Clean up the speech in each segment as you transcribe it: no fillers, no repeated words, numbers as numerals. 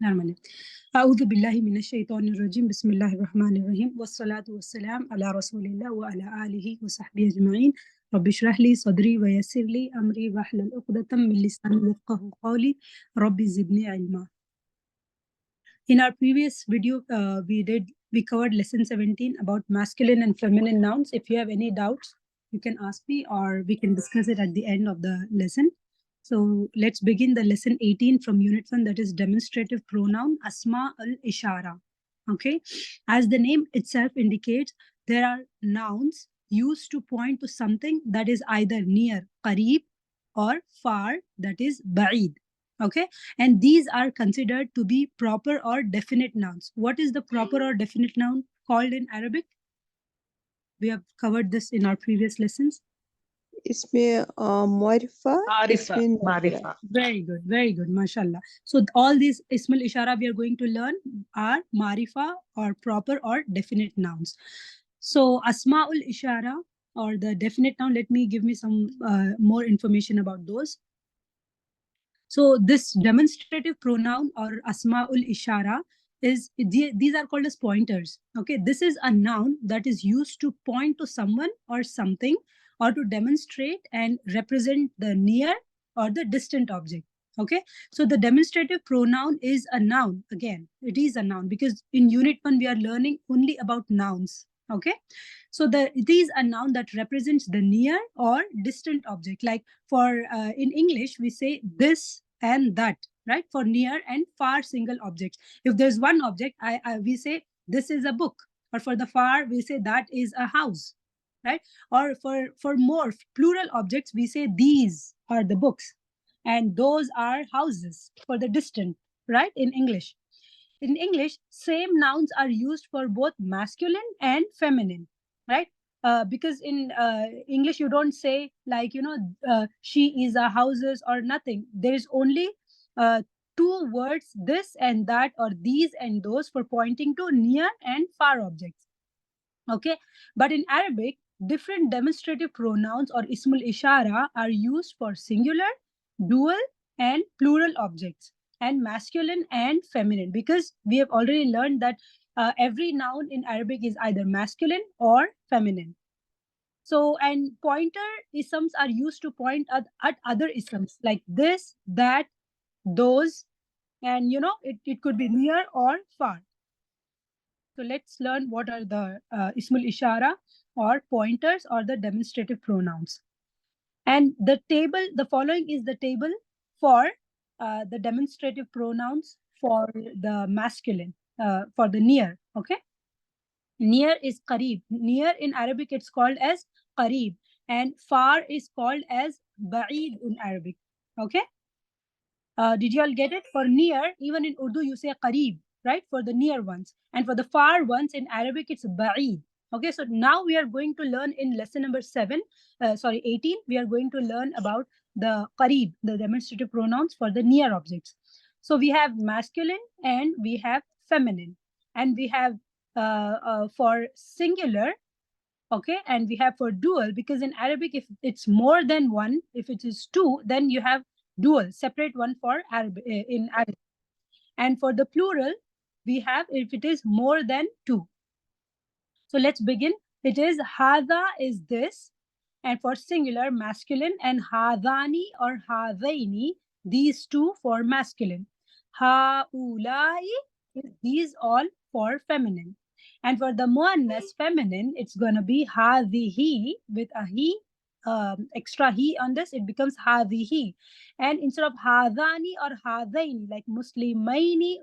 normally. أعوذ بالله من الشيطان الرجيم بسم الله الرحمن الرحيم والصلاة والسلام على رسول الله وعلى آله وصحبه أجمعين رب اشرح لي صدري ويسر لي أمري واحلل عقدة من لساني يفقهوا قولي رب زدني علما. In our previous video, we covered lesson 17 about masculine and feminine nouns. If you have any doubts, you can ask me or we can discuss it at the end of the lesson. So let's begin the lesson 18 from unit 1, that is demonstrative pronoun Ismul Ishara. Okay, as the name itself indicates, there are nouns used to point to something that is either near, qareeb, or far, that is ba'id. Okay, and these are considered to be proper or definite nouns. What is the proper or definite noun called in Arabic? We have covered this in our previous lessons. اسم معرفة Marifa. Very good, mashallah. So all these Ismul Ishara we are going to learn are marifa or proper or definite nouns. So Asma'ul Ishara or the definite noun, let me give me some more information about those. So this demonstrative pronoun or Asma'ul Ishara is, these are called as pointers. Okay, this is a noun that is used to point to someone or something or to demonstrate and represent the near or the distant object. Okay, so the demonstrative pronoun is a noun. Again, it is a noun because in unit 1 we are learning only about nouns. Okay, so it is a noun that represents the near or distant object. Like for in English we say this and that, right? For near and far single objects. If there's one object, we say this is a book, or for the far we say that is a house, right? Or for more plural objects we say these are the books and those are houses for the distant, right? In English. In English, same nouns are used for both masculine and feminine, right? Because in English, you don't say like, she is a houses or nothing. There is only two words, this and that, or these and those, for pointing to near and far objects. Okay, but in Arabic, different demonstrative pronouns or Ismul Ishara are used for singular, dual, and plural objects, and masculine and feminine, because we have already learned that every noun in Arabic is either masculine or feminine. So, and pointer isms are used to point at other isms like this, that, those, and it could be near or far. So let's learn what are the Ismul Ishara or pointers or the demonstrative pronouns. And the following is the table for the demonstrative pronouns for the masculine, for the near, okay? Near is qareeb. Near in Arabic, it's called as qareeb. And far is called as ba'id in Arabic, okay? Did you all get it? For near, even in Urdu, you say qareeb, right? For the near ones. And for the far ones, in Arabic, it's ba'id. Okay, so now we are going to learn in lesson number 18, we are going to learn about the qareeb, the demonstrative pronouns for the near objects. So we have masculine and we have feminine. And we have for singular, okay, and we have for dual, because in Arabic, if it's more than one, if it is two, then you have dual, separate one for Arabic, in Arabic. And for the plural, we have if it is more than two. So let's begin. It is hada is this, and for singular masculine, and hadani or hadaini, these two for masculine. Haulai is these all for feminine. And for the muannas feminine, it's going to be hadihi with a he, extra he on this, it becomes hadihi. And instead of hadani or hadaini, like muslimani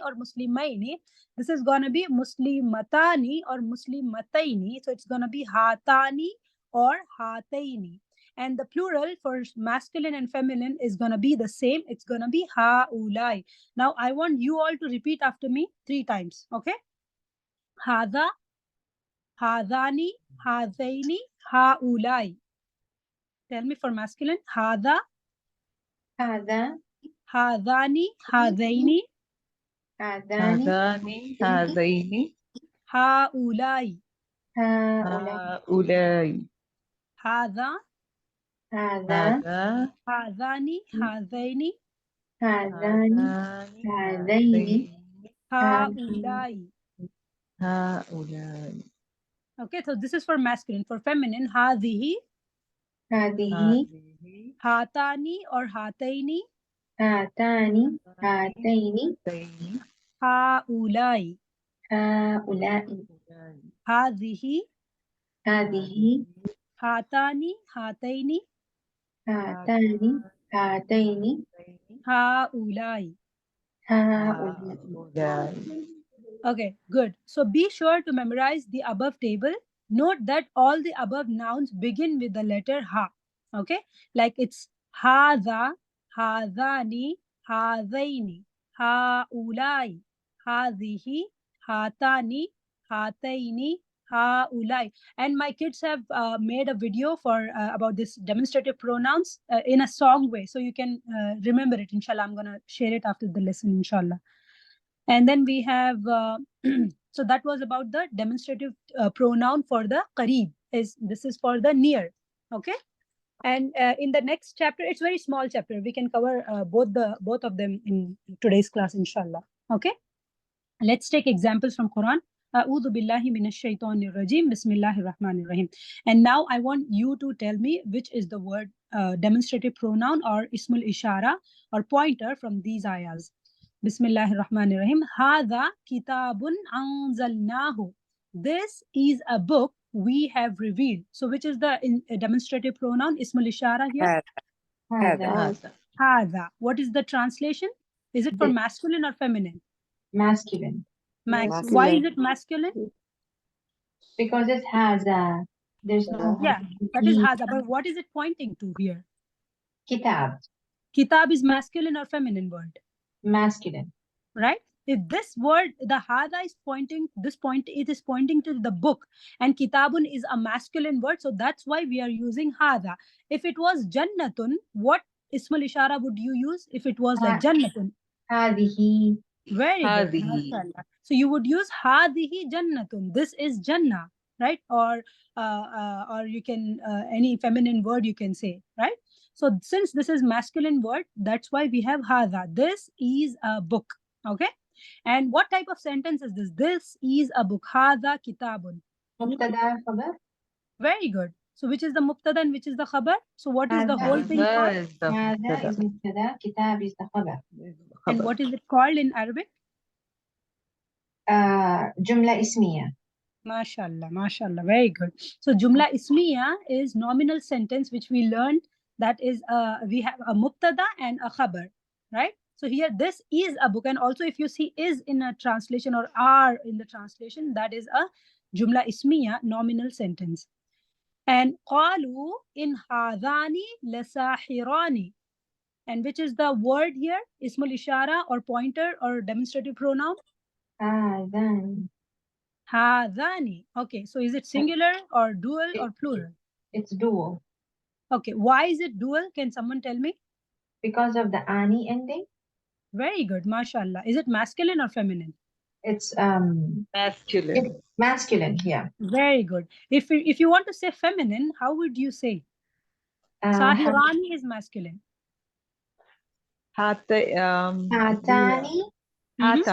or muslimaini, this is going to be muslimatani or muslimataini. So it's going to be hatani or hataini. And the plural for masculine and feminine is going to be the same. It's going to be haulai. Now I want you all to repeat after me 3 times. Okay. Hada, hadani, hadaini, haulai. Tell me for masculine. Hada, هذا hadani, hadaini, هذان هذان هذين haulai. هؤلاء هؤلاء Hada, هذا هذا hadani, hadaini, هذان هذين هؤلاء. هؤلاء Okay, so this is for masculine. For feminine, هذه, هذه هاتani or هاتين, هاتان هاتين هؤلاء, هؤلاء هذه, هذه هاتani, هاتين, هاتان هاتين هؤلاء. هؤلاء. Okay, good. So be sure to memorize the above table. Note that all the above nouns begin with the letter ha. Okay, like it's hadha, hadhani, hadaini, haulai, hadhihi, hatani, hataini, haulai. And my kids have made a video for about this demonstrative pronouns in a song way, so you can remember it. Inshallah, I'm gonna share it after the lesson. Inshallah. And then we have, so that was about the demonstrative pronoun for the qareeb. This is for the near, okay? And in the next chapter, it's very small chapter. We can cover both of them in today's class, inshallah. Okay? Let's take examples from Quran. A'udhu billahi minash shaitanir rajim. Bismillahir rahmanir rahim. And now I want you to tell me which is the word demonstrative pronoun or Ismul Ishara or pointer from these ayahs. Bismillahir rahmanir rahim. Hadha kitabun anzalnahu. This is a book we have revealed. So which is the demonstrative pronoun Ismul Ishara here? هذا Hadha. What is the translation? Is it for This. masculine or feminine? masculine Max. Why is it masculine? because it has a there's no Yeah, that is hadha. But what is it pointing to here? kitab Kitab is masculine or feminine word, masculine. right? If this word, the hadha is pointing, it is pointing to the book, and kitabun is a masculine word, so that's why we are using hadha. If it was jannatun, what ismul ishara would you use if it was like jannatun? هذه Very good. Hadihi. Mashallah. So you would use hadihi jannatun. This is jannah, right? Or you can any feminine word you can say, right? So since this is masculine word, that's why we have hadha. This is a book. Okay. And what type of sentence is this? This is a book. Hadha kitabun. مبتدا خبر. Very good. So which is the mubtada and which is the khabar? So what is the Hadha. whole thing called? Is the هذا is مبتدا كتاب is the خبر. And what is it called in Arabic? جملة اسمية. MashaAllah, MashaAllah, very good. So Jumla Ismiya is nominal sentence which we learned, that is we have a mubtada and a khabar, right? So here this is a book, and also if you see is in a translation or are in the translation, that is a Jumla Ismiya nominal sentence. And qalu in hadani lasahirani. And which is the word here? Ismul Ishara or pointer or demonstrative pronoun? هذان. Hadani. Okay, so is it singular or dual or plural? It's dual Okay, why is it dual? Can someone tell me? because of the ani ending. Very good, mashallah. Is it masculine or feminine? It's masculine. masculine here. Very good. If you want to say feminine, how would you say? Sahirani is masculine. هاتان Mhm.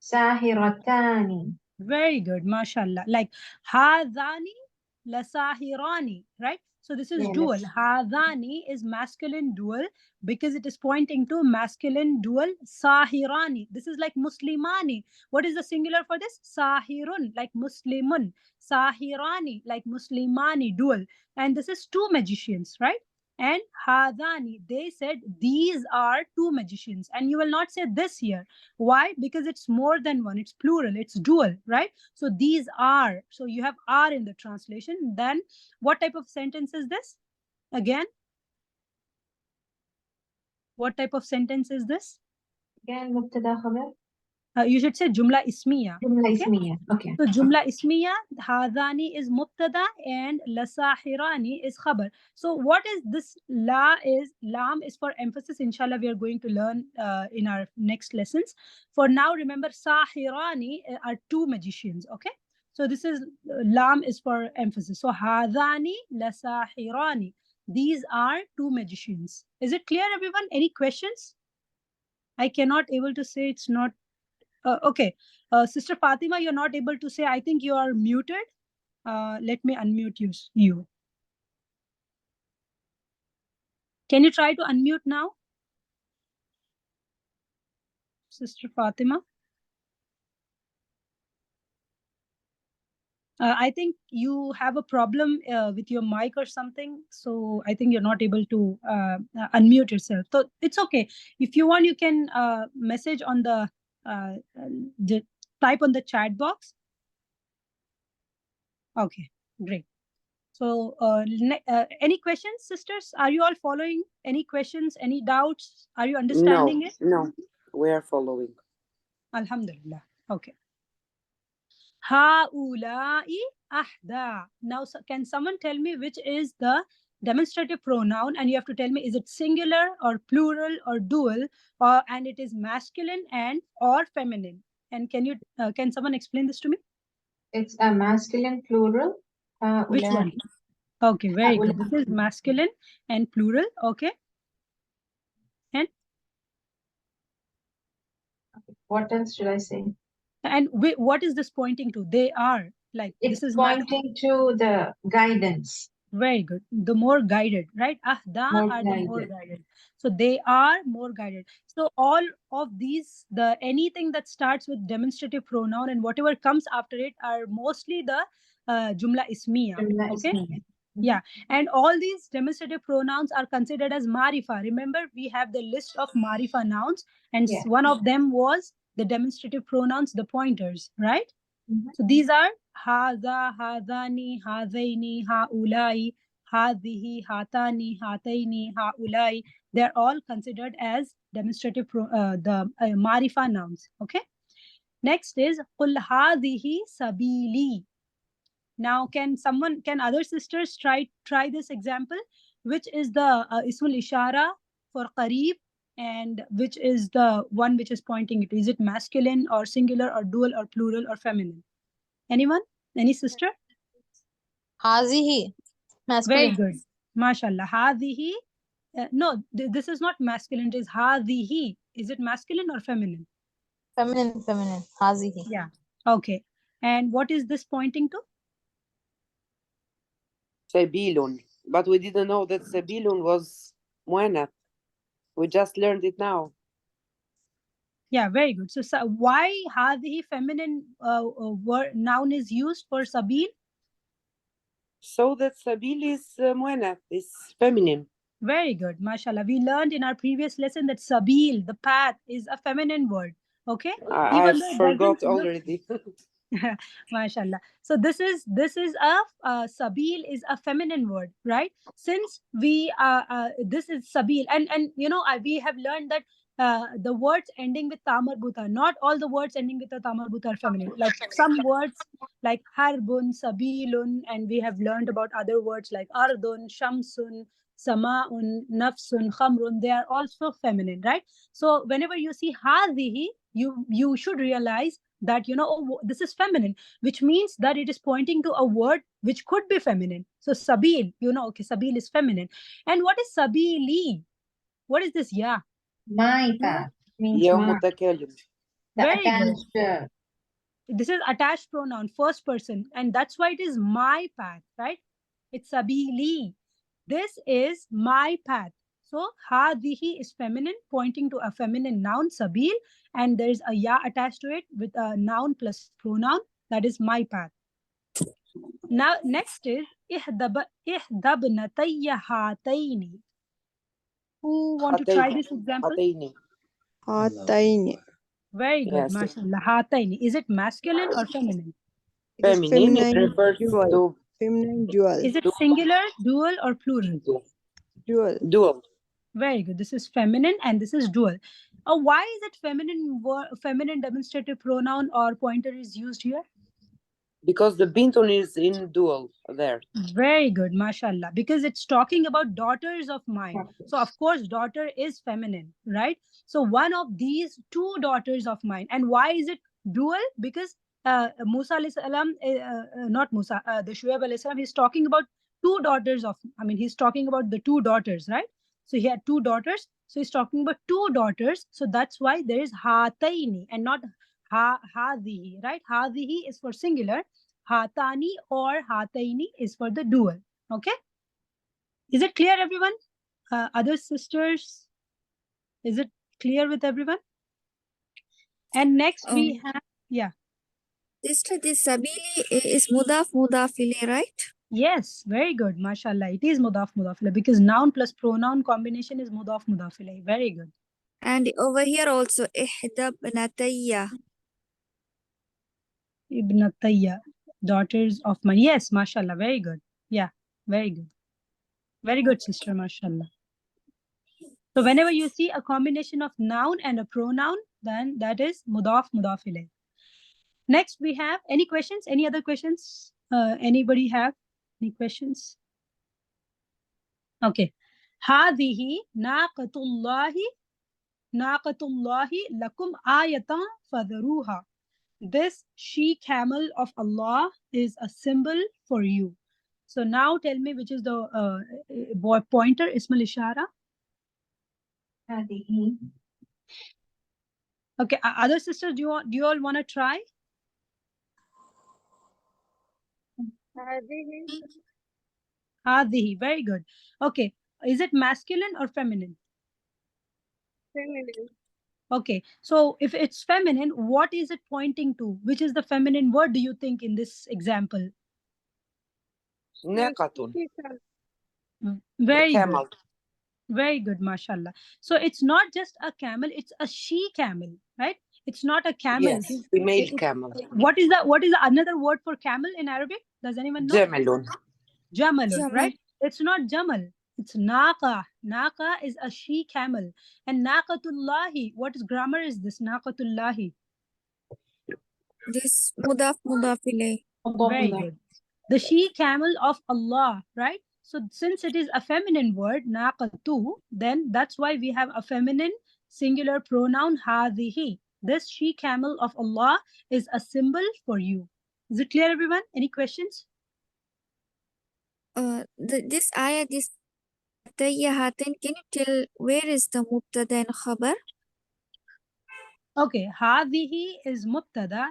ساهرتان. Very good, mashallah. Like hadani lasahirani, right? So this is Yeah, dual. that's- Hadani is masculine dual because it is pointing to masculine dual sahirani. This is like muslimani. What is the singular for this? Sahirun, like muslimun. Sahirani, like muslimani, dual. And this is two magicians, right? And hadani, they said these are two magicians. And you will not say this here. Why? Because it's more than one. It's plural. It's dual, right? So these are. So you have are in the translation. Then what type of sentence is this? Again, what type of sentence is this? Again, مبتدا خبر. You should say jumla ismiya. جملة Okay? اسمية. Okay. So jumla ismiya, hadani is mubtada and lasahirani is khabar. So what is this lam is for emphasis. Inshallah, we are going to learn in our next lessons. For now, remember sahirani are two magicians. Okay. So this is lam is for emphasis. So hadani lasahirani. These are two magicians. Is it clear, everyone? Any questions? I cannot able to say it's not. Okay. Sister Fatima, you're not able to say. I think you are muted. Let me unmute you. Can you try to unmute now? Sister Fatima? I think you have a problem with your mic or something. So I think you're not able to unmute yourself. So it's okay. If you want, you can message on the type on the chat box. Okay, great. So any questions, sisters? Are you all following? Any questions? Any doubts? Are you understanding it? No, we are following. Alhamdulillah. Okay. Ha'ulai ahda. Now, can someone tell me which is the demonstrative pronoun? And you have to tell me, is it singular or plural or dual, and it is masculine and or feminine? And can someone explain this to me? It's a masculine plural. Which one? Okay, very good. This is masculine and plural. Okay. And what else should I say? and what is this pointing to? They are like It's this is pointing to the guidance. Very good. The more guided, right? Ahda More are the more guided. guided. So they are more guided. So all of these, anything that starts with demonstrative pronoun and whatever comes after it are mostly the jumla ismiya. Jumla Okay. ismiya. Yeah. And all these demonstrative pronouns are considered as marifa. Remember, we have the list of marifa nouns, and Yeah. one of them was the demonstrative pronouns, the pointers, right? So these are hadha, hadani, hadaini, haulai, hadhihi, hatani, hataini, haulai. They're all considered as demonstrative marifa nouns. Okay. Next is qul hadhihi sabili. Now, can other sisters try this example? Which is the Ismul Ishara for qareeb, and which is the one which is pointing it? Is it masculine or singular or dual or plural or feminine? Anyone? Any sister? Hazihi. Very Masculine. good. MashaAllah. Hadihi. No, this is not masculine. It is hadihi. Is it masculine or feminine? Feminine. Hazihi. Yeah. Okay. And what is this pointing to? Sabilun. But we didn't know that Sabilun was mu'annath. We just learned it now. Yeah, very good. So why hadihi feminine noun is used for sabil? So that Sabil is mu'annath, is feminine. Very good. MashaAllah. We learned in our previous lesson that sabil, the path, is a feminine word. Okay. I forgot already. MashaAllah. So this is a sabil is a feminine word, right? Since we this is sabil, and we have learned that the words ending with tamarbuta, not all the words ending with a tamarbuta are feminine. Like some words like harbun, sabilun, and we have learned about other words like ardun, shamsun, sama'un, nafsun, khamrun. They are also feminine, right? So whenever you see hadhihi, you should realize that this is feminine, which means that it is pointing to a word which could be feminine. So sabil, okay, sabil is feminine. And what is sabili? What is this? Yeah, My path means Ya my. mutakallim. very good. Attached. This is attached pronoun, first person, and that's why it is my path, right? It's sabili. This is my path. So hadihi is feminine, pointing to a feminine noun, sabil, and there is a ya attached to it with a noun plus pronoun. That is my path. Now, next is ihdabnatayya hataini. Who want to try this example? Hataini. Very good, Yes. mashallah. Hataini. Is it masculine or feminine? It is Feminine, it feminine refers dual. to Feminine dual. Is it singular, dual, or plural? Dual. dual. Very good. This is feminine and this is dual. Why is it feminine demonstrative pronoun or pointer is used here? Because the bintun is in dual there. Very good, mashallah. Because it's talking about daughters of mine. So of course, daughter is feminine, right? So one of these two daughters of mine. And why is it dual? Because Musa alayhi salam, not Musa, the Shuaib alayhi salam, he's talking about two daughters of, I mean, he's talking about the two daughters, right? So he had two daughters. So he's talking about two daughters. So that's why there is hataini and not hadihi, right? Hadihi is for singular. Hatani or hataini is for the dual. Okay. Is it clear, everyone? Other sisters, is it clear with everyone? And next we have, yeah. Sister, this sabili is mudaf mudafile, right? Yes, very good. MashaAllah. It is mudaf mudafile because noun plus pronoun combination is mudaf mudafile. Very good. And over here also, ihda bnatayya. Ibnatayya, daughters of mine. Yes, MashaAllah. Very good. Yeah, very good. Very good, sister. MashaAllah. So whenever you see a combination of noun and a pronoun, then that is mudaf mudafile. Next, we have any questions? Any other questions? Anybody have any questions? Okay. Hadihi naqatullahi lakum ayatan fadharuha. This she camel of Allah is a symbol for you. So now tell me which is the pointer, Ismul Ishara. هذه Okay, other sisters, do you all want to try? Hadihi, very good. Okay, is it masculine or feminine? Feminine. Okay, so if it's feminine, what is it pointing to? Which is the feminine word do you think in this example? Naqatun. Very good. Camel. Very good, mashallah. So it's not just a camel, it's a she camel, right? It's not a camel. Yes, female camel. What is the another word for camel in Arabic? Does anyone know? Jamalun. Jamalun, Jamal. right? It's not Jamal. It's Naqa. Naqa is a she camel. And Naqatullahi, what is grammar is this? Naqatullahi. This mudaf mudafile. Very good. The she camel of Allah, right? So since it is a feminine word, naqatu, then that's why we have a feminine singular pronoun hadhihi. This she camel of Allah is a symbol for you. Is it clear, everyone? Any questions? This ayah, this tayya hatin, can you tell where is the mubtada and khabar? Okay, hadhihi is mubtada.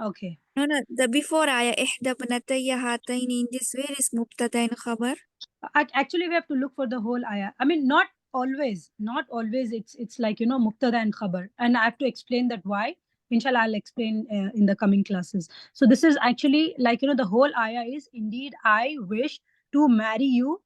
Okay. No, the before ayah, ihda bnatayya hatain, in this where is mubtada and khabar? Actually, we have to look for the whole ayah. I mean, not always. It's like, mubtada and khabar. And I have to explain that why. Inshallah, I'll explain in the coming classes. So this is actually like, the whole ayah is, indeed, I wish to marry you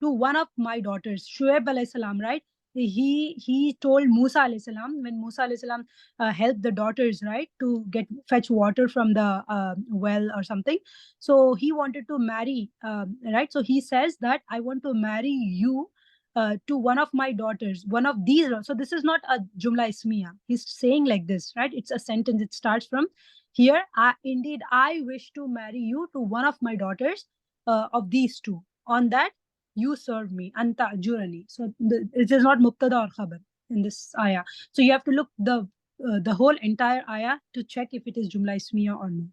to one of my daughters. Shuaib alayhi salam, right? He told Musa alayhi salam, when Musa alayhi salam helped the daughters, right, to fetch water from the well or something. So he wanted to marry, right? So he says that I want to marry you to one of my daughters, one of these. So this is not a jumla ismiya. He's saying like this, right? It's a sentence. It starts from here. Indeed, I wish to marry you to one of my daughters of these two. On that, you serve me. Anta jurani. So it is not mubtada or khabar in this ayah. So you have to look the whole entire ayah to check if it is jumla ismiya or not.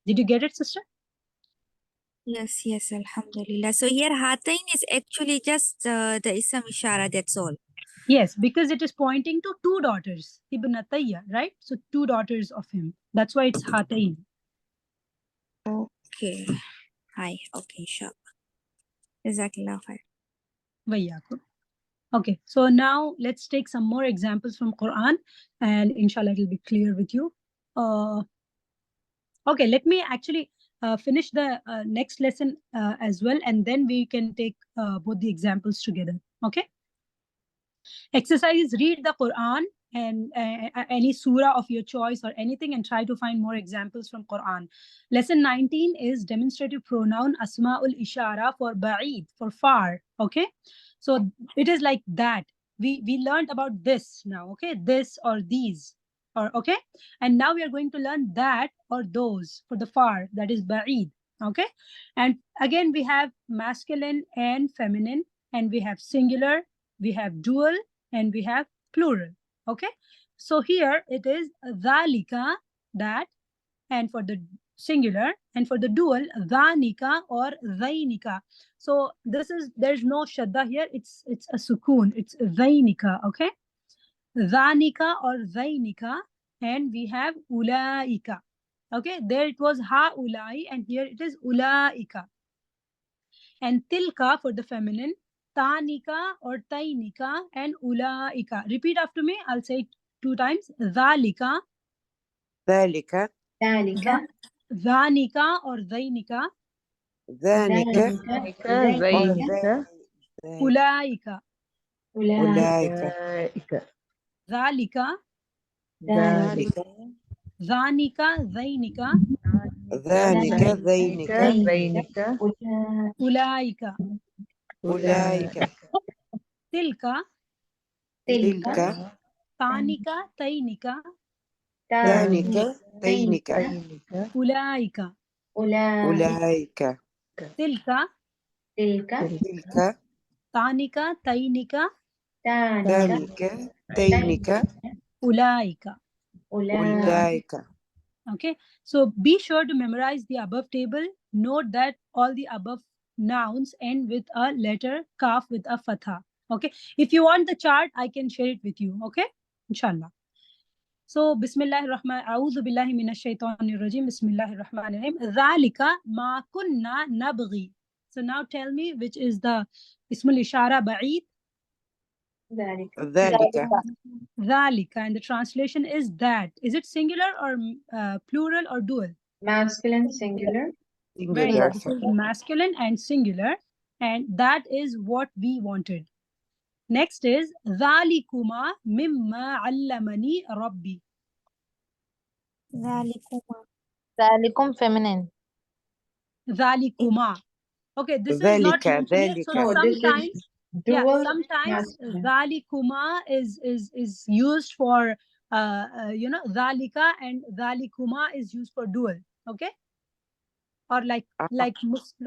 Did you get it, sister? Yes, alhamdulillah. So here hatain is actually just the ism ishara, that's all. Yes, because it is pointing to two daughters, Ibn Atayya, right? So two daughters of him. That's why it's Hatayn. Okay. Hi. Okay, inshallah. Jazakallah khair. Wayyakum. Okay, so now let's take some more examples from Quran, and inshallah it will be clear with you. Okay, let me actually finish the next lesson as well, and then we can take both the examples together. Okay. Exercise: read the Quran and any surah of your choice or anything, and try to find more examples from Quran. Lesson 19 is demonstrative pronoun Asma'ul Ishara for ba'id, for far. Okay, so it is like that. We learned about this now. Okay, this or these, or okay, and now we are going to learn that or those for the far, that is ba'id. Okay, and again we have masculine and feminine, and we have singular, we have dual, and we have plural. Okay, so here it is dhalika, that, and for the singular, and for the dual, dhanika or dhainika. So there's no shadda here, it's a sukoon, it's dhainika, okay? Dhanika or dhainika, and we have ulaika. Okay, there it was haulai, and here it is ulaika. And tilka for the feminine, tanika or tainika, and ulaika. Repeat after me, I'll say it 2 times. Dhalika, ذلك ذلك dhanika or dhainika, ذلك ذلك ذلك ulaika. أولئك أولئك Dhalika, ذلك dhanika, dhainika, ذلك ذينك ذينك ulaika. أولئك Tilka, تلك tanika, tainika, ذلك ذينك ذينك ulaika. أولئك Tilka, تلك تلك tanika, tainika, ذلك ذينك ulaika. أولئك. Okay, so be sure to memorize the above table. Note that all the above nouns end with a letter kaf with a fatha. Okay, if you want the chart, I can share it with you. Okay, inshallah. So, Bismillahir Rahman, A'udhu Billahi Minash Shaitanir Rajim, Bismillahir Rahmanir Rahim. Dhalika ma kunna nabghi. So now tell me which is the Ismul Ishara Ba'id. ذلك ذلك Dhalika, and the translation is that. Is it singular or plural or dual? masculine singular Very singular. good. This is masculine and singular, and that is what we wanted. Next is dhalikuma mimma allamani rabbi. Zalikum feminine. Dhalikuma. Okay, this is ذلك not mentioned here. So ذلك No, this is sometimes, dual sometimes masculine. dhalikuma is used for dhalika, and dhalikuma is used for dual. Okay, or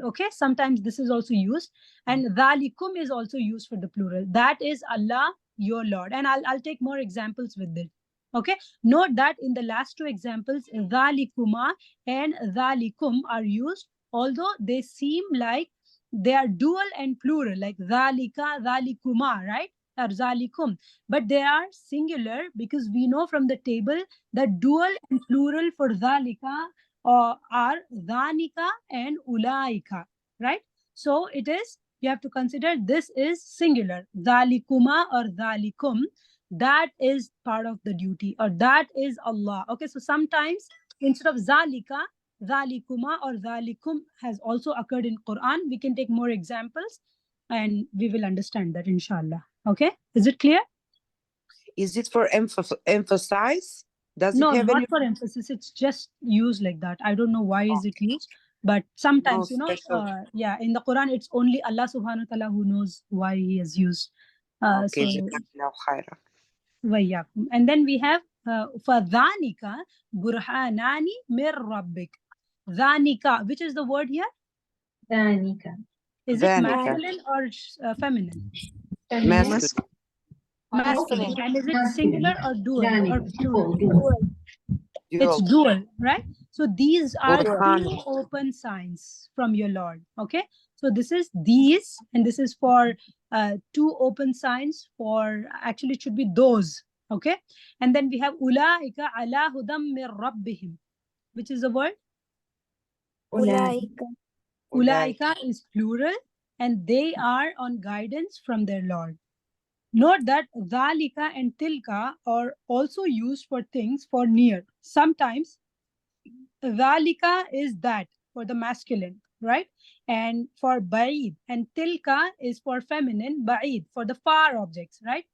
okay, sometimes this is also used, and dhalikum is also used for the plural. That is Allah, your Lord, and I'll take more examples with it. Okay, note that in the last 2 examples, dhalikuma and dhalikum are used, although they seem like they are dual and plural, like dhalika, dhalikuma, right, or dhalikum, but they are singular, because we know from the table that dual and plural for dhalika are dhanika and ulaika, right? So it is, you have to consider this is singular, dhalikuma or dhalikum. That is part of the duty, or that is Allah. Okay, so sometimes instead of zalika, dhalikuma or dhalikum has also occurred in Quran. We can take more examples and we will understand that, inshallah. Okay, is it clear? Is it for emphasize? Does No, it have not any for emphasis. It's just used like that. I don't know why is it used, but sometimes, No special. yeah, in the Quran, it's only Allah subhanahu wa ta'ala who knows why he has used. Okay, So, جزاك خيرا. وَإِيَّاكُمْ. And then we have فَذَانِكَ بُرْهَانَانِ مِنْ رَبِّكَ. Dhanika, which is the word here? ذلك Is it ذلك. masculine or feminine? Masculine. Masculine. And is it singular or dual or plural? It's Dual. dual, right? So these are Burhan. 2 open signs from your Lord. Okay, so this is these, and this is for 2 open signs for, actually it should be those. Okay, and then we have ulaika ala hudam min rabbihim, which is the word أولئك ulaika is plural, and they are on guidance from their Lord. Note that dhalika and tilka are also used for things for near. Sometimes dhalika is that for the masculine, right? And for ba'id, and tilka is for feminine, ba'id for the far objects, right?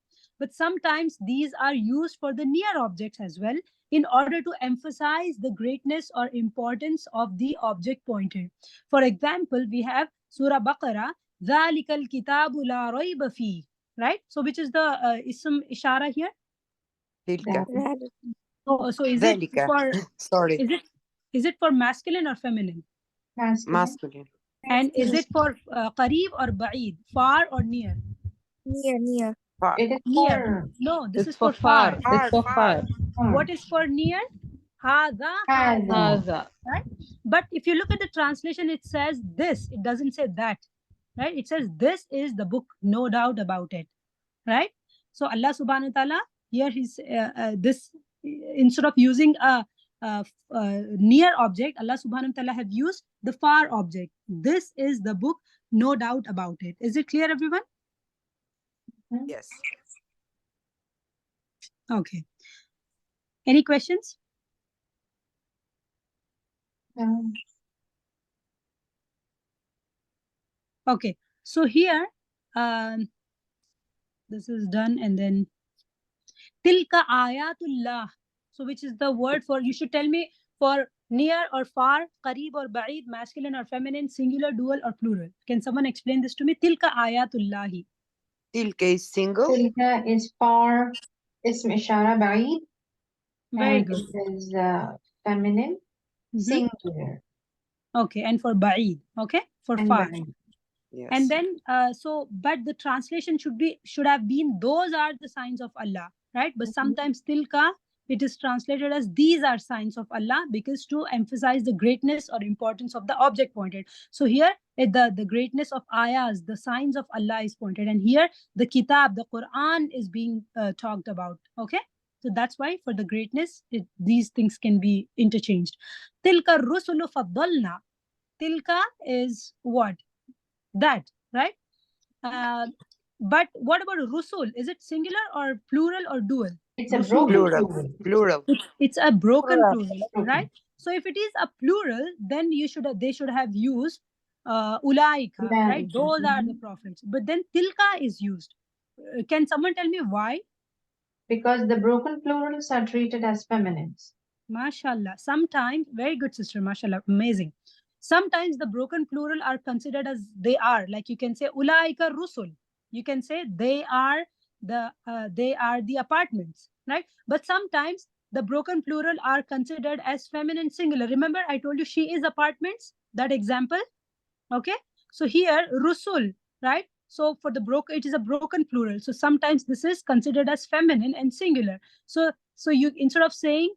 But sometimes these are used for the near objects as well, in order to emphasize the greatness or importance of the object pointed. For example, we have Surah Baqarah, ذَلِكَ الْكِتَابُ لَا رَيْبَ فِيهِ, right? So which is the Ism Ishara here? تلك. So is ذلك. it for, Sorry. is it for masculine or feminine? Masculine. And is it for qareeb or ba'id, far or near? Near. Far. It is Near. for No, this It's is for for far. far. It's for far. What is for near? Hada, Hada. هذا. right? But if you look at the translation, it says this. It doesn't say that, right? It says this is the book, no doubt about it, right? So Allah subhanahu wa ta'ala here is this, instead of using a near object, Allah subhanahu wa ta'ala have used the far object. This is the book, no doubt about it. Is it clear, everyone? Yes. Okay. Any questions? Okay. So here, this is done, and then tilka ayatullah. So which is the word for, you should tell me for near or far, qareeb or ba'id, masculine or feminine, singular, dual or plural. Can someone explain this to me? Tilka ayatullahi. Tilka is single. Tilka is far. Ism Ishara Ba'id. Very And good. it is feminine, Mhm. singular. Okay, and for ba'id, okay, for And far. Ba'id. Yes. And then but the translation should have been those are the signs of Allah, right? But sometimes tilka, it is translated as these are signs of Allah, because to emphasize the greatness or importance of the object pointed. So here the greatness of ayahs, the signs of Allah is pointed, and here the kitab, the Quran is being talked about. Okay, so that's why for the greatness these things can be interchanged. Tilka rusulu faddalna. Tilka is what? That, right? But what about rusul? Is it singular or plural or dual? It's a Rusul. broken Plural. Plural. It's a broken Plural. plural, right? So if it is a plural, then they should have used ulaika, right? Ulaika. Those are the prophets. But then tilka is used. Can someone tell me why? Because the broken plurals are treated as feminines. Mashallah. Sometimes, very good, sister. Mashallah. Amazing. Sometimes the broken plural are considered as they are. Like you can say ulaika rusul. You can say they are the apartments, right? But sometimes the broken plural are considered as feminine singular. Remember, I told you she is apartments. That example. Okay. So here rusul, right? So for the broken, it is a broken plural. So sometimes this is considered as feminine and singular. So you, instead of saying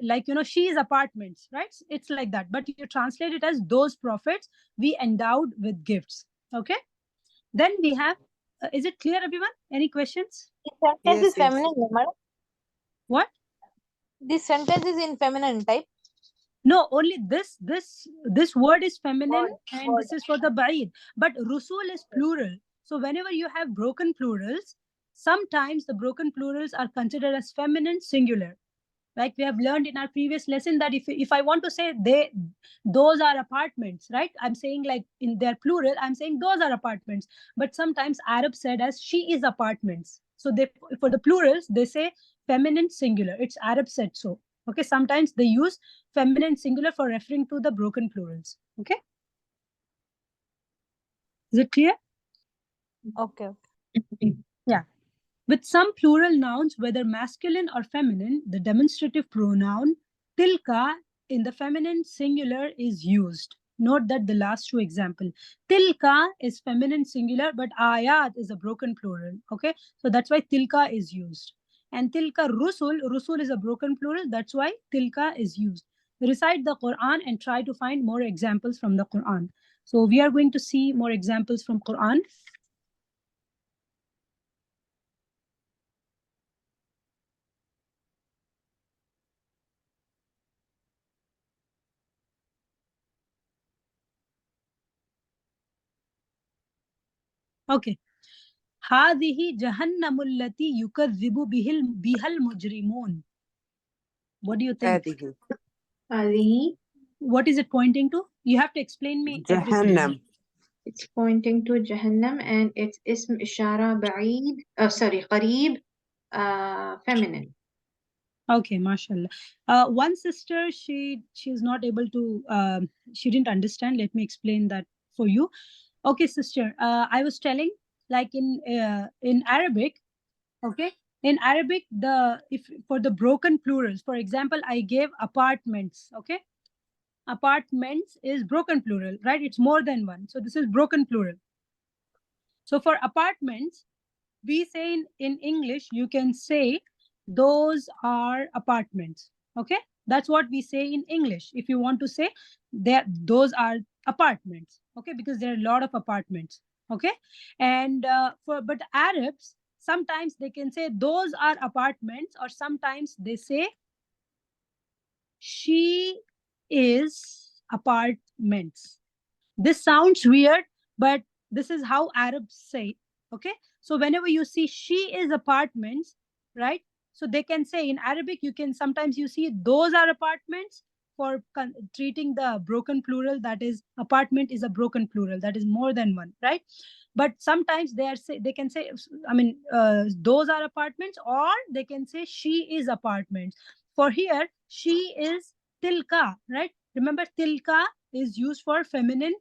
like, she is apartments, right? It's like that, but you translate it as those prophets we endowed with gifts. Okay, then we have is it clear, everyone? Any questions? This sentence Yes, is yes. feminine, no, madam? What? This sentence is in feminine type. No, only this word is feminine, Word, and word. this is for the ba'id, but rusul is plural. So whenever you have broken plurals, sometimes the broken plurals are considered as feminine singular. Like we have learned in our previous lesson that if I want to say those are apartments, right? I'm saying like in their plural, I'm saying those are apartments. But sometimes Arab said as she is apartments. So they, for the plurals, they say feminine singular. It's Arab said so. Okay, sometimes they use feminine singular for referring to the broken plurals. Okay, is it clear? Okay. Yeah. With some plural nouns, whether masculine or feminine, the demonstrative pronoun tilka in the feminine singular is used. Note that the last two example. Tilka is feminine singular, but ayat is a broken plural. Okay, so that's why tilka is used. And tilka rusul is a broken plural. That's why tilka is used. Recite the Quran and try to find more examples from the Quran. So we are going to see more examples from Quran. Okay. هذه جهنم التي يكذب بها المجرمون. What do you think? هذه. Ali, What is it pointing to? You have to explain me everything. Jahannam. it's pointing to Jahannam, and it's Ism Ishara Ba'id. Sorry, Qareeb, feminine. Okay, mashallah. One sister, she's not able to, she didn't understand. Let me explain that for you. Okay, sister, I was telling, like in Arabic, okay, in Arabic, if for the broken plurals, for example, I gave apartments. Okay, apartments is broken plural, right? It's more than one, so this is broken plural. So for apartments, we say in English, you can say those are apartments. Okay, that's what we say in English. If you want to say those are apartments, okay, because there are a lot of apartments, okay. And but Arabs, sometimes they can say those are apartments, or sometimes they say she is apartments. This sounds weird, but this is how Arabs say, okay. So whenever you see she is apartments, right, so they can say in Arabic, you can sometimes you see those are apartments for treating the broken plural, that is apartment is a broken plural, that is more than one, right. But sometimes they can say, I mean, those are apartments, or they can say she is apartments. For here, she is tilka, right. Remember, tilka is used for feminine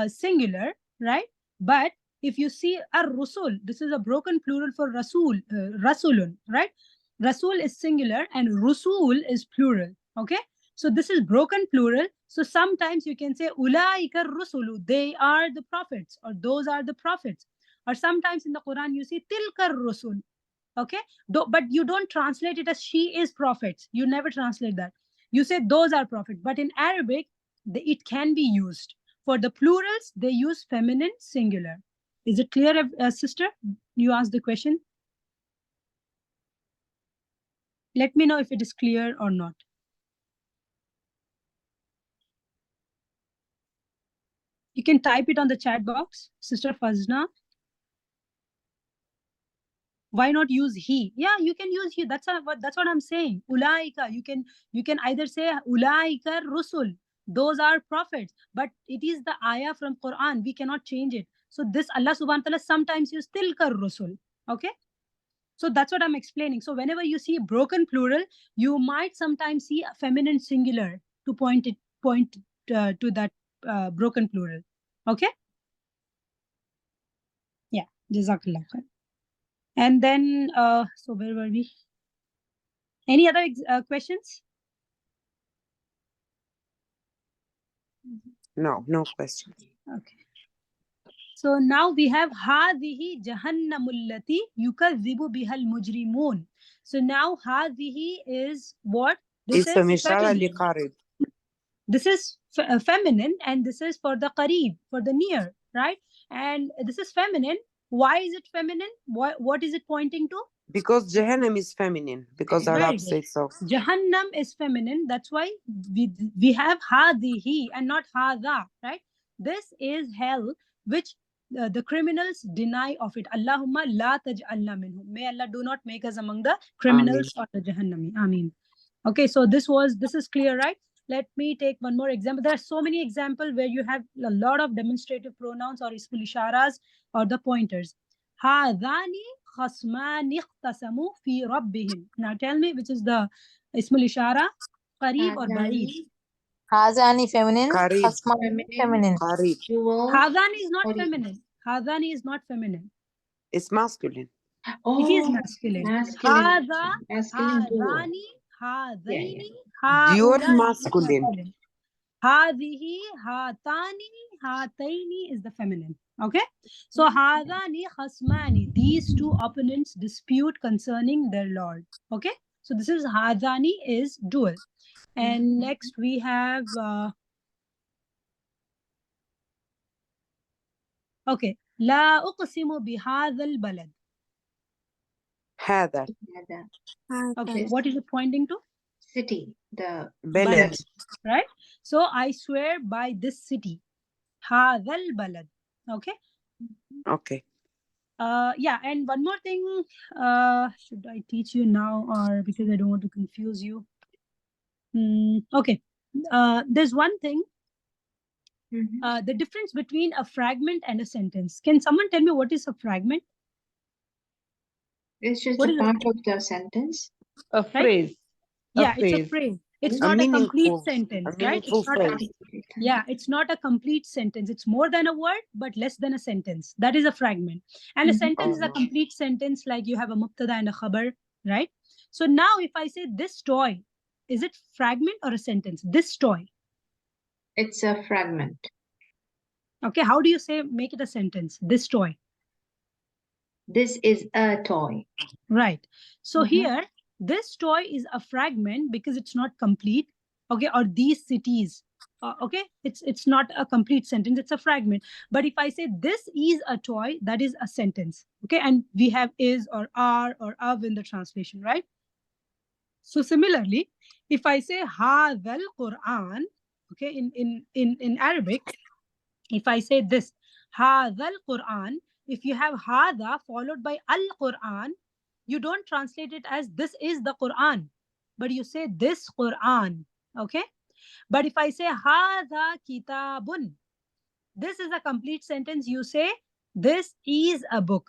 singular, right? But if you see a rusul, this is a broken plural for rasul, rasulun, right? Rasul is singular and rusul is plural, okay? So this is broken plural. So sometimes you can say ulaika rusulu, they are the prophets, or those are the prophets. Or sometimes in the Quran you see tilka rusul, okay. But you don't translate it as she is prophets. You never translate that. You say those are prophets. But in Arabic, it can be used. For the plurals, they use feminine singular. Is it clear, sister? You asked the question. Let me know if it is clear or not. You can type it on the chat box, Sister Fazna. Why not use he? Yeah, you can use he. That's what I'm saying. Ulaika. You can either say ulaika rusul. Those are prophets. But it is the ayah from Quran. We cannot change it. So this Allah subhanahu wa ta'ala sometimes use tilkar rusul. Okay. So that's what I'm explaining. So whenever you see broken plural, you might sometimes see a feminine singular to point to that broken plural. Okay. Yeah. Jazakallah khair. And then, so where were we? Any other questions? No, no question. Okay. So now we have هذه جهنم التي يكذب بها المجرمون. So now هذه is what? This Ismul is Ishara feminine. Lesson18. This is feminine, and this is for the qareeb, for the near, right? And this is feminine. Why is it feminine? What is it pointing to? Because Jahannam is feminine. Because Very Arab good. said so. Jahannam is feminine. That's why we have hadihi and not hada, right? This is hell, which the criminals deny of it. Allahumma la taj'alna minhum. May Allah do not make us among the criminals or the Jahannami. Ameen. Okay, so this is clear, right? Let me take one more example. There are so many examples where you have a lot of demonstrative pronouns or ismul isharas or the pointers. Hadani khasmani ikhtasamu fi rabbihim. Now tell me which is the ismul ishara, qareeb or ba'id? Hazani feminine, Qareeb. Khasmani feminine. Qareeb. Hadani is not feminine. Hadani is not feminine. It's masculine. Oh, It is masculine. masculine. Hada, Masculine duo. hadani, hadaini, Dual haulai is masculine. masculine. Hadihi, hatani, hataini is the feminine. Okay. So hadani khasmani. These two opponents dispute concerning their Lord. Okay. So this is hadani is dual. And next we have okay. La uqsimu bihadha al-balad. هذا. Okay. What is it pointing to? City. The بلد. Right? So I swear by this city. هذا البلد. Okay. Okay. Yeah, and one more thing. Should I teach you now, or because I don't want to confuse you? Okay. There's one thing. The difference between a fragment and a sentence. Can someone tell me what is a fragment? It's just What a is part of the sentence. A phrase. Yeah, it's a phrase. It's A not a complete meaningful- sentence, a right? meaningful It's not phrase. yeah, it's not a complete sentence. It's more than a word, but less than a sentence. That is a fragment. And a sentence is a complete sentence, like you have a mubtada and a khabar, right? So now if I say this toy, is it fragment or a sentence? This toy. It's a fragment. Okay, how do you say make it a sentence? This toy. This is a toy. Right. So here, this toy is a fragment because it's not complete. Okay, or these cities. Okay, it's not a complete sentence, it's a fragment. But if I say this is a toy, that is a sentence. Okay, and we have is or are or of in the translation, right? So similarly, if I say hadal Quran, okay, in Arabic, if I say this, hadal Quran, if you have hada followed by al Quran, you don't translate it as this is the Quran, but you say this Quran. Okay. But if I say hada kitabun, this is a complete sentence. You say this is a book.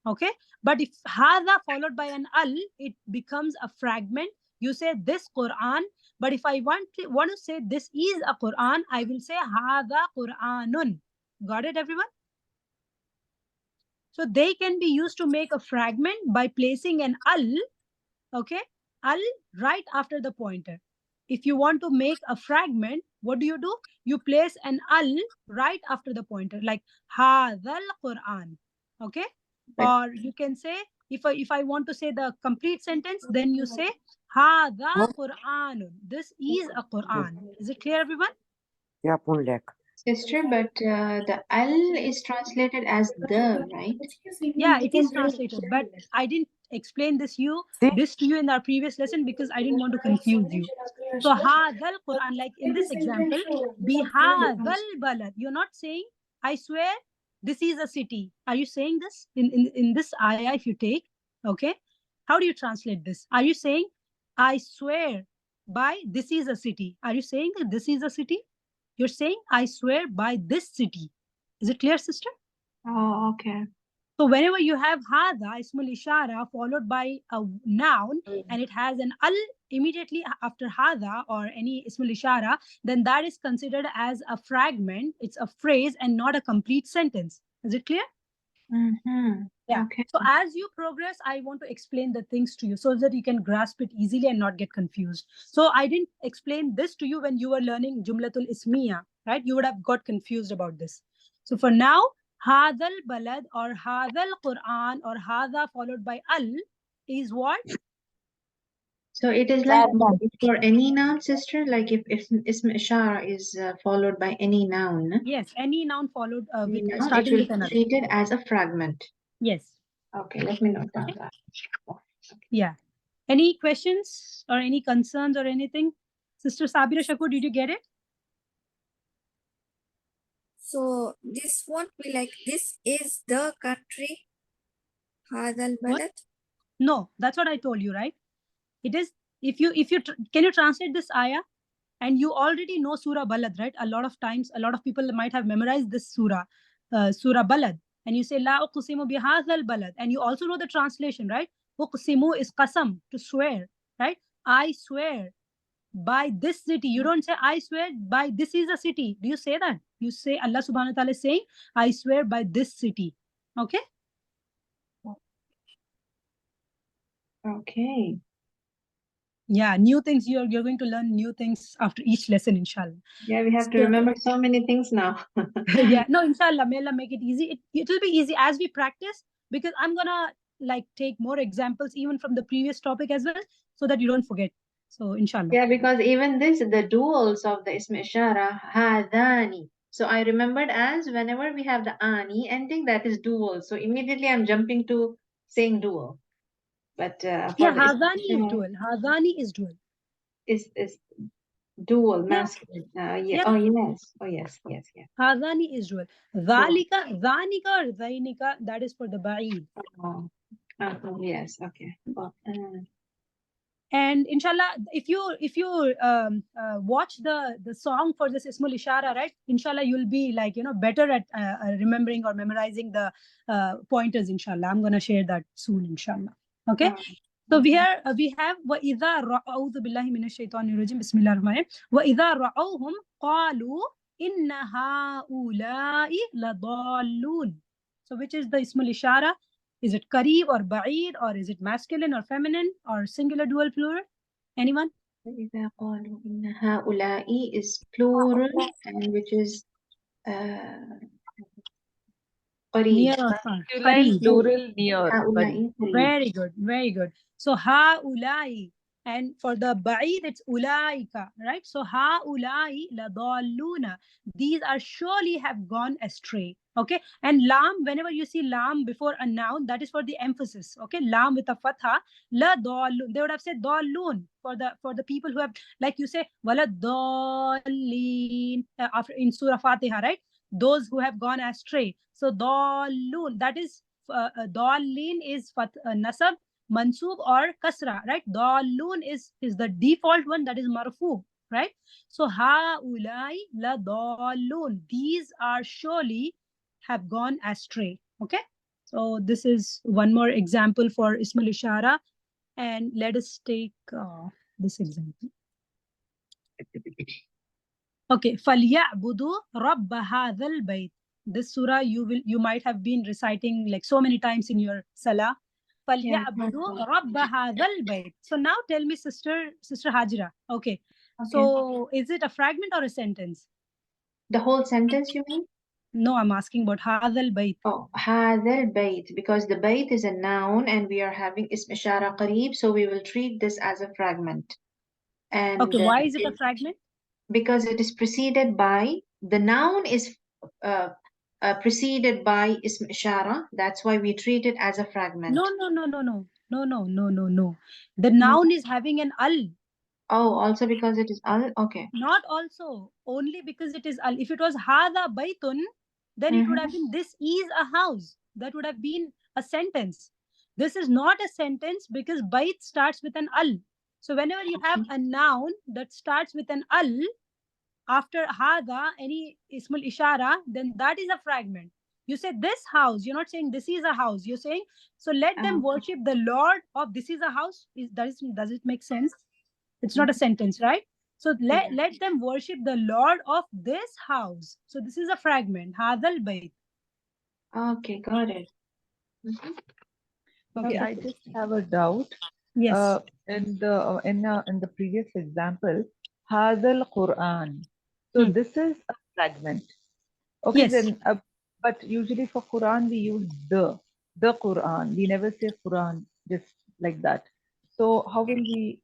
Okay. But if hada followed by an al, it becomes a fragment. You say this Quran. But if I want to say this is a Quran, I will say hada Quranun. Got it, everyone? So they can be used to make a fragment by placing an al, okay, al right after the pointer. If you want to make a fragment, what do? You place an al right after the pointer, like hadal Quran, okay? Or you can say, if I want to say the complete sentence, then you say hada Quranun. This is a Quran. Is it clear, everyone? Yeah, Punlek. Sister, but the al is translated as the, right? Yeah, it is translated, but I didn't explain this to you in our previous lesson because I didn't want to confuse you. So hadal Quran, like in this example, bihadal balad. You're not saying, I swear this is a city. Are you saying this in this ayah? If you take, okay, how do you translate this? Are you saying, I swear by this is a city? Are you saying that this is a city? You're saying, I swear by this city. Is it clear, sister? Oh, okay. So whenever you have hada, Ismul Ishara, followed by a noun, and it has an al immediately after hada or any Ismul Ishara, then that is considered as a fragment. It's a phrase and not a complete sentence. Is it clear? Mm-hmm. Yeah. Okay. So as you progress, I want to explain the things to you so that you can grasp it easily and not get confused. So I didn't explain this to you when you were learning Jumlatul Ismiya, right? You would have got confused about this. So for now, hadal balad or hadal Quran or hada followed by al is what? So it is like Fragment. for any noun, sister, like if Ism Ishara is followed by any noun, Yes, any noun followed any with noun, it starting will with be another. treated as a fragment. Yes. Okay, let me note down that. Yeah. Any questions or any concerns or anything? Sister Sabira Shakur, did you get it? So this won't be like this is the country. Hadal What? balad. No, that's what I told you, right? It is, if you can you translate this ayah? And you already know Surah Balad, right? A lot of times, a lot of people might have memorized this Surah, Surah Balad. And you say, La uqsimu bihadhal balad. And you also know the translation, right? Uqsimu is qasam, to swear, right? I swear by this city. You don't say, I swear by this is a city. Do you say that? You say, Allah subhanahu wa ta'ala is saying, I swear by this city. Okay? Okay. Yeah, new things. You're going to learn new things after each lesson, inshallah. Yeah, we have to So- remember so many things now. Yeah, no, inshallah, may Allah make it easy. It will be easy as we practice, because I'm gonna like take more examples even from the previous topic as well, so that you don't forget. So inshallah. Yeah, because even this, the duals of the Ism Ishara, hadani. So I remembered as whenever we have the ani ending, that is dual. So immediately I'm jumping to saying dual. But Yeah, for the Ism hadani is Ishara dual. Hadani is dual. is dual, Yeah. masculine. Yeah. Yeah. Oh yes. Oh yes. Yes. Yes. Hadani is dual. Dhalika, dhanika or dhainika, that is for the ba'id. Oh, yes. Okay. Oh, And inshallah, if you watch the song for this Ismul Ishara, right? Inshallah, you'll be like, better at remembering or memorizing the pointers. Inshallah, I'm gonna share that soon. Inshallah. Okay. So we have وَإِذَا أعوذ بِاللَّهِ مِنَ الشَّيْطَانِ الرَّجِيمِ بسم الله الرحمن الرحيم وَإِذَا رَأَوْهُمْ قَالُوا إِنَّ هَؤُلَاءِ لَضَالُّونَ. So which is the Ismul Ishara? Is it Qareeb or Ba'id, or is it masculine or feminine or singular, dual, plural? Anyone? إذا قالوا إن هؤلاء is plural, and which is Near قريب. or far? Masculine, Qareeb. plural, near. هؤلاء Qareeb. قريب. Very good, very good. So haulai, and for the ba'id it's ulaika, right? So haulai ladalluna. These are surely have gone astray. Okay, and lam, whenever you see lam before a noun, that is for the emphasis. Okay, lam with a fatha, la dallun. They would have said dallun for the people who have, like you say, wala dallin after in Surah Fatiha, right? Those who have gone astray. So dallun, that is dallin is nasab, mansub or kasra, right? Dallun is the default one, that is marfu, right? So haulai la dallun. These are surely have gone astray. Okay. So this is one more example for Ismul Ishara, and let us take this example. Okay, فَلْيَعْبُدُوا رَبَّ هَذَا الْبَيْتِ. This surah you might have been reciting like so many times in your salah. فَلْيَعْبُدُوا رَبَّ هَذَا الْبَيْتِ. So now tell me, Sister Hajira. Okay. So is it a fragment or a sentence? The whole sentence, you mean? No, I'm asking about هذا البيت. Oh, هذا البيت, because the bayt is a noun and we are having ism ishara qareeb, so we will treat this as a fragment. And Okay, why is it a fragment? because it is preceded by, the noun is preceded by ism ishara, that's why we treat it as a fragment. No. The noun is having an al. Oh, also because it is al? Okay. Not also, only because it is al. If it was hada baytun, then it would have been this is a house. That would have been a sentence. This is not a sentence because bayt starts with an al. So whenever you have a noun that starts with an al after hada, any ismul ishara, then that is a fragment. You say this house, you're not saying this is a house. You're saying, so let them worship the Lord of this is a house. Does it make sense? It's not a sentence, right? So let them worship the Lord of this house. So this is a fragment. Hadal bayt. Okay, got it. Okay, I just have a doubt. Yes. In the previous example, Hadal Quran. So this is a fragment. Okay, Yes. then, but usually for Quran we use the Quran. We never say Quran just like that. So how will we?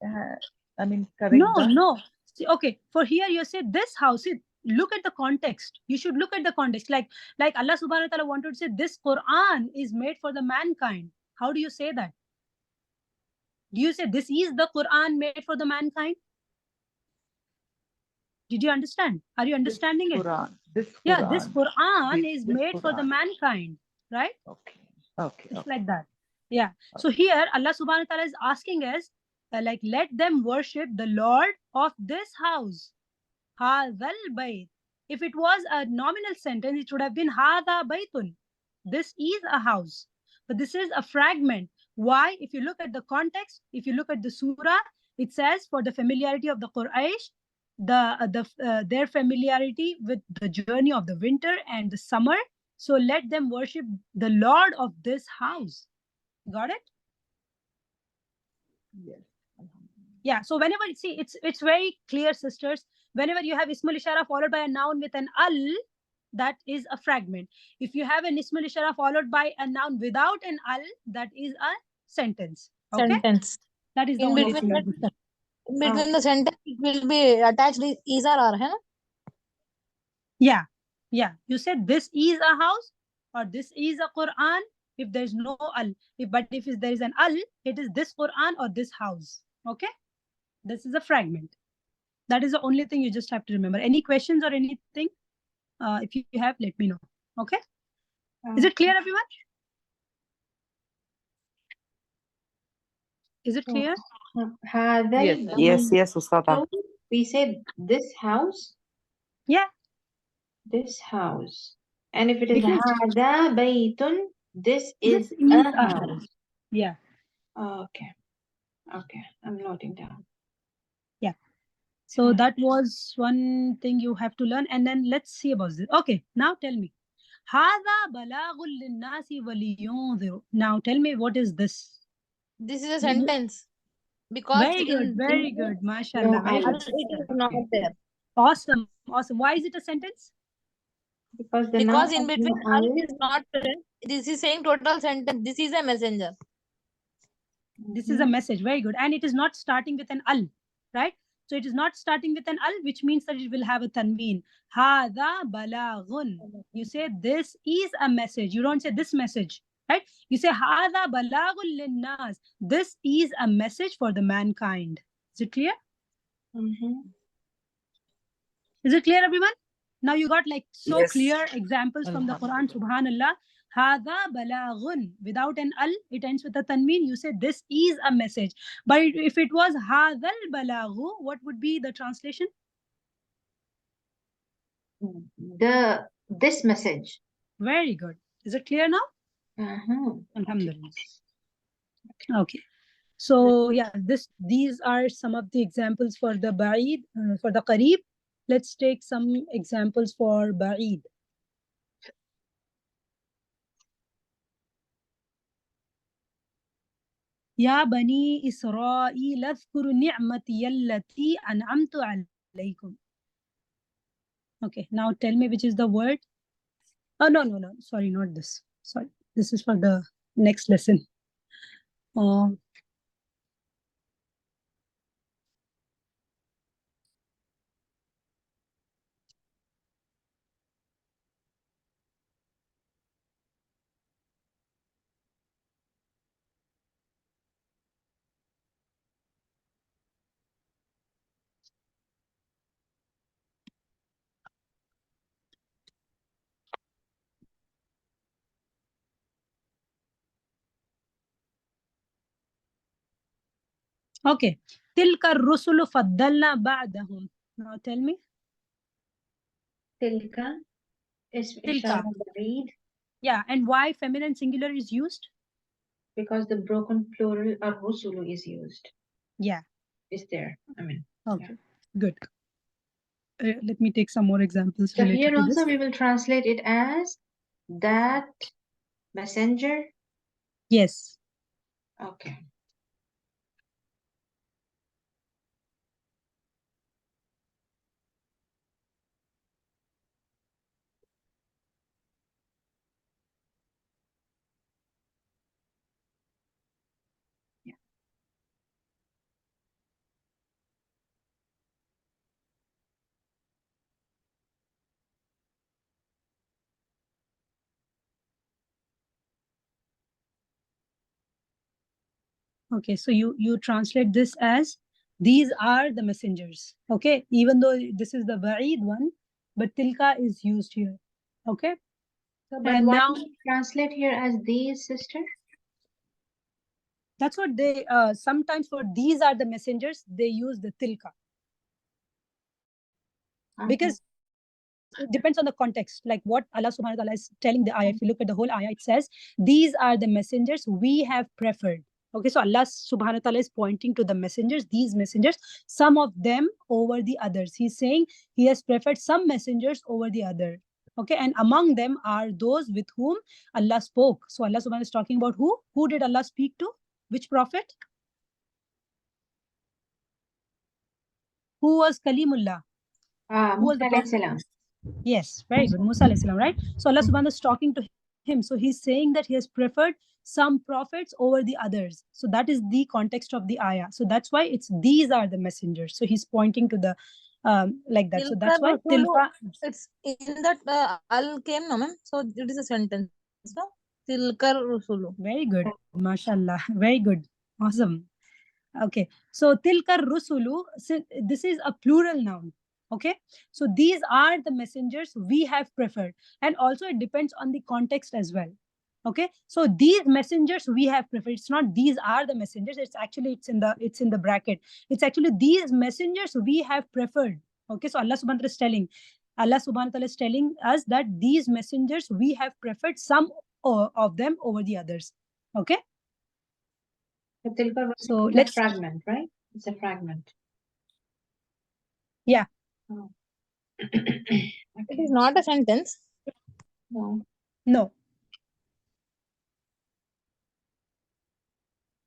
Correct that? No. See, okay, for here you say this house. See, look at the context. You should look at the context. Like Allah subhanahu wa ta'ala wanted to say this Quran is made for the mankind. How do you say that? Do you say this is the Quran made for the mankind? Did you understand? Are you understanding it? This Quran. Yeah, this Quran is made for the mankind, right? Okay. It's like that. Yeah. So here Allah subhanahu wa ta'ala is asking us, like, let them worship the Lord of this house. Hadal bayt. If it was a nominal sentence, it would have been Hada baytun. This is a house. But this is a fragment. Why? If you look at the context, if you look at the surah, it says for the familiarity of the Quraysh, their familiarity with the journey of the winter and the summer. So let them worship the Lord of this house. Got it? Yes. Yeah. So whenever it's very clear, sisters. Whenever you have Ismul Ishara followed by a noun with an al, that is a fragment. If you have an Ismul Ishara followed by a noun without an al, that is a sentence. Okay? Sentence. That is the In only between thing. In between the sentence, it will be attached with is or are, huh? Yeah. You said this is a house or this is a Quran if there's no al. But if there is an al, it is this Quran or this house. Okay? This is a fragment. That is the only thing you just have to remember. Any questions or anything? If you have, let me know. Okay? Is it clear, everyone? Is it clear? Yes, Ustada. We said this house. Yeah. This house. And if it is Because hada baytun, this is a a house. house. Yeah. Okay. I'm noting down. Yeah. So that was one thing you have to learn. And then let's see about this. Okay. Now tell me. هذا بلاغ للناس ولينذروا. Now tell me, what is this? This is a sentence. Because Very good. MashaAllah. Very good. it is not there. Awesome. Why is it a sentence? Because the Because noun in has between no al al. is not present. This is saying total sentence. This is a messenger. This is a message. Very good. And it is not starting with an al, right? So it is not starting with an al, which means that it will have a tanween. Hada balagun. You say this is a message. You don't say this message, right? You say hada balagun linnas. This is a message for the mankind. Is it clear? Is it clear, everyone? Now you got like so Yes. clear examples from the Quran. Subhanallah. Hada balagun. Without an al, it ends with a tanween. You say this is a message. But if it was hadal balagu, what would be the translation? This message. Very good. Is it clear now? Alhamdulillah. Okay. So yeah, these are some of the examples for the ba'id, for the qareeb. Let's take some examples for ba'id. يا بني إسرائيل اذكروا نعمتي التي أنعمت عليكم. Okay, now tell me which is the word. Oh, no. Sorry, not this. Sorry. This is for the next lesson. Okay. تلك الرسل فضلنا بعدهم. Now tell me. Tilka. Ism Tilka. Ishara Ba'id. Yeah, and why feminine singular is used? Because the broken plural ar-rusulu is used. Yeah. Is there. I mean. Okay. Good. Let me take some more examples So related here to also this. we will translate it as that messenger. Yes. Okay. Okay, so you translate this as these are the messengers. Okay, even though this is the ba'id one, but tilka is used here. Okay. So, but And why now do you translate here as these, sister? that's what they sometimes for these are the messengers, they use the tilka. Because it depends on the context, like what Allah subhanahu wa ta'ala is telling the ayah. If you look at the whole ayah, it says, these are the messengers we have preferred. Okay, so Allah subhanahu wa ta'ala is pointing to the messengers, these messengers, some of them over the others. He's saying he has preferred some messengers over the other. Okay, and among them are those with whom Allah spoke. So Allah subhanahu wa ta'ala is talking about who? Who did Allah speak to? Which prophet? Who was Kalimullah? Who was the Musa alayhi prophet? salam. Yes, very good. Musa alayhi salam, right? So Allah subhanahu wa ta'ala is talking to him. So he's saying that he has preferred some prophets over the others. So that is the context of the ayah. So that's why it's these are the messengers. So he's pointing to the like that. So that's why tilka. It's in that al came, no, ma'am. So it is a sentence, no? Tilkar rusulu. Very good. MashaAllah. Very good. Awesome. Okay. So tilkar rusulu, this is a plural noun. Okay. So these are the messengers we have preferred. And also it depends on the context as well. Okay. So these messengers we have preferred. It's not these are the messengers. It's actually it's in the bracket. It's actually these messengers we have preferred. Okay. So Allah subhanahu wa ta'ala is telling us that these messengers we have preferred some of them over the others. Okay. So let's fragment, right? It's a fragment. Yeah. Oh. It is not a sentence. No. No.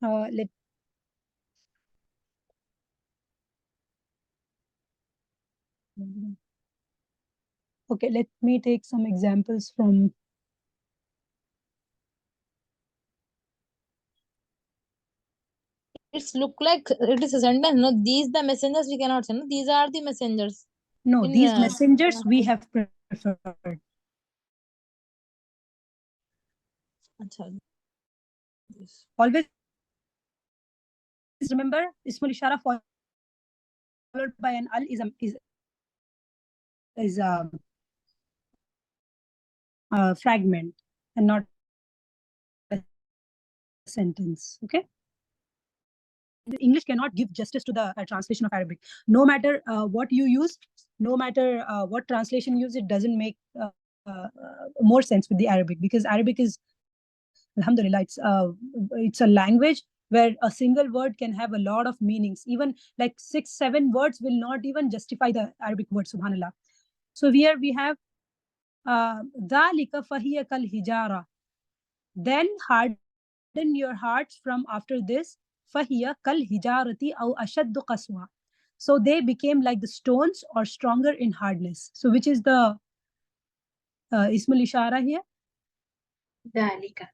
Let Okay, let me take some examples from. It's look like it is a sentence. No, these the messengers we cannot say. No, these are the messengers. No, In these messengers we have preferred. Acha, this. Always remember, Ismul Ishara followed by an al is a fragment and not a sentence. Okay. English cannot give justice to the translation of Arabic. No matter what you use, no matter what translation you use, it doesn't make more sense with the Arabic, because Arabic is, alhamdulillah, it's a language where a single word can have a lot of meanings. Even like 6-7 words will not even justify the Arabic word, subhanallah. So here we have dhalika fahiya kal hijara. Then harden your hearts from after this. Fahiya kal hijarati aw ashaddu qaswa. So they became like the stones or stronger in hardness. So which is the Ismul Ishara here? Dhalika.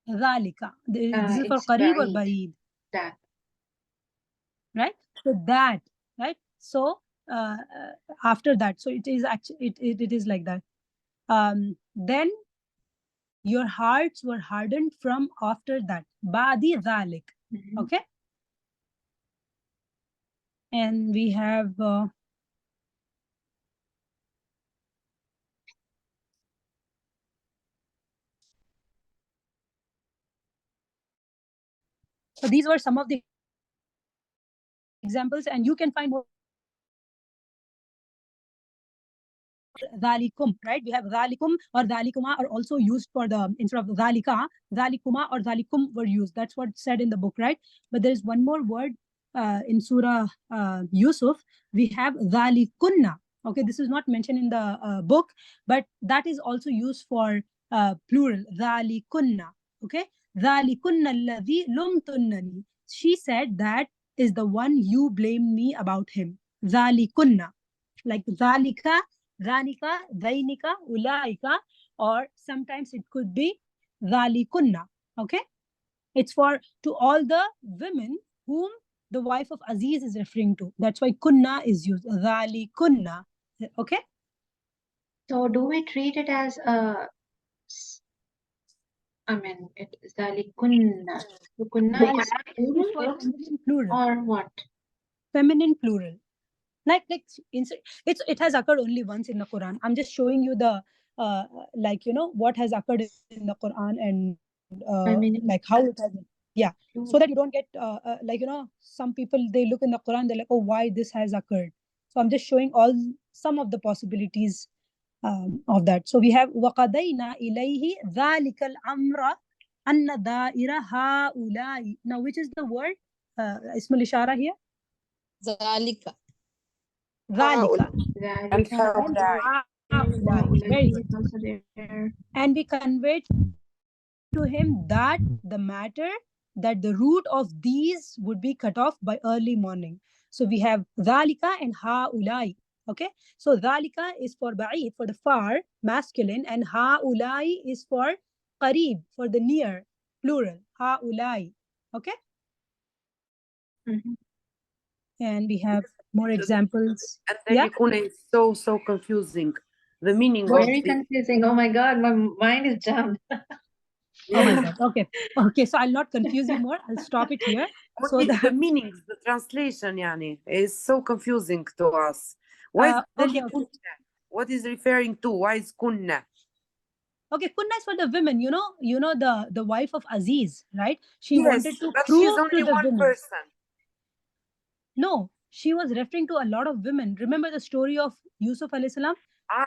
Dhalika. This is for It's qareeb or ba'id. bareed. That. Right? So that, right? So after that, so it is actually it is like that. Then your hearts were hardened from after that. Badi dhalik. Okay. And we have so these were some of the examples, and you can find more. Dhalikum, right? We have dhalikum or dhalikuma are also used for the, instead of dhalika, dhalikuma or dhalikum were used. That's what's said in the book, right? But there is one more word in Surah Yusuf. We have dhalikunna. Okay, this is not mentioned in the book, but that is also used for plural. Dhalikunna. Okay, dhalikunna alladhi lumtunnani. She said that is the one you blame me about him. Dhalikunna, like dhalika, dhanika, dhainika, ulaika, or sometimes it could be dhalikunna. Okay, it's for to all the women whom the wife of Aziz is referring to. That's why kunna is used. Dhalikunna. Okay. So do we treat it as a, I mean, it is dhalikunna. So kunna is It's for feminine plural. or what? Feminine plural. Like it has occurred only once in the Quran. I'm just showing you the like, you know, what has occurred in the Quran and like how it has been. Yeah, so that you don't get like, you know, some people, they look in the Quran, they're like, oh, why this has occurred. So I'm just showing some of the possibilities of that. So we have وَقَدَيْنَا إِلَيْهِ ذَلِكَ الْأَمْرَ أَنَّ دَائِرَ هَؤُلَاءِ. Now, which is the word Ismul Ishara here? Zalika. Dhalika. And هؤلاء. Very good. And we conveyed to him that the matter, that the root of these would be cut off by early morning. So we have dhalika and haulai. Okay, so dhalika is for ba'id, for the far, masculine, and haulai is for qareeb, for the near, plural. Haulai. Okay. And we have more examples. And then Yakuna is so confusing. The meaning Very of the... confusing. Oh my God, my mind is jammed. Oh my God. Okay. So I'll not confuse you more. I'll stop it here. So the meanings, the translation, yani, is so confusing to us. Why is okay. What is referring to? Why is kunna? Okay, kunna is for the women. You know the wife of Aziz, right? She wanted to but prove she's only to the one women. person. No, she was referring to a lot of women. Remember the story of Yusuf alayhi salam?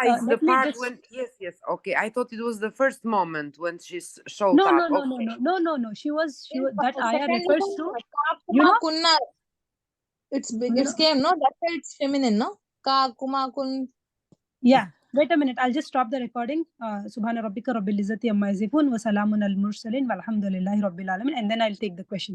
It's the part when yes. Okay, I thought it was the first moment when she showed up. No. She was that ayah refers to, you know, kunna. It's came, no? That's why it's feminine, no? Ka kuma kun. Yeah. Wait a minute. I'll just stop the recording. Subhana rabbika rabbil izzati amma yasifun wa salamun al mursalin walhamdulillahi rabbil alamin, and then I'll take the question.